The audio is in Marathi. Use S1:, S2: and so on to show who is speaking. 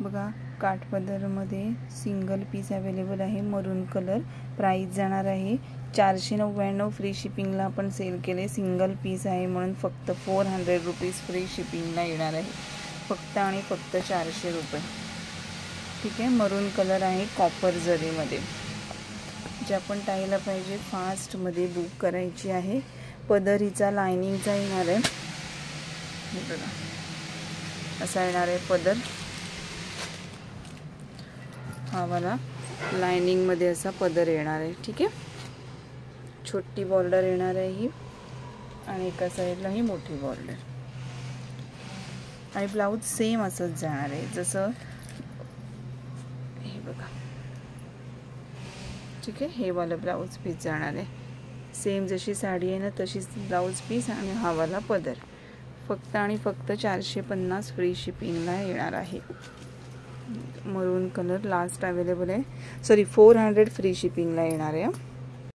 S1: बघा काठपदरमध्ये सिंगल पीस अवेलेबल आहे, मरून कलर. प्राइस जाणार आहे 499. फ्री शिपिंगला आपण सेल केले. सिंगल पीस आहे म्हणून फक्त 400 रुपीज फ्री शिपिंगला येणार आहे. फक्त आणि फक्त 400 रुपये. ठीक आहे. मरून कलर आहे कॉपर जरीमध्ये. जे आपण टाईला पाहिजे फास्टमध्ये बुक करायची आहे. पदर हिचा लायनिंगचा येणार आहे. हे बघा असा येणार आहे पदर. हा वाला लायनिंगमध्ये असा पदर येणार आहे. ठीक आहे. छोटी बॉर्डर येणार आहे ही आणि एका साईडला ही मोठी बॉर्डर. आणि ब्लाऊज सेम असंच जाणार आहे जसं हे बघा. ठीक आहे. हे वाला ब्लाऊज पीस जाणार आहे सेम जशी साडी आहे ना तशीच ब्लाऊज पीस आणि हा वाला पदर. फक्त आणि फक्त 450 फ्री शिपिंगला येणार आहे. मरून कलर लास्ट अवेलेबल आहे. सॉरी 400 फ्री शिपिंगला येणार आहे.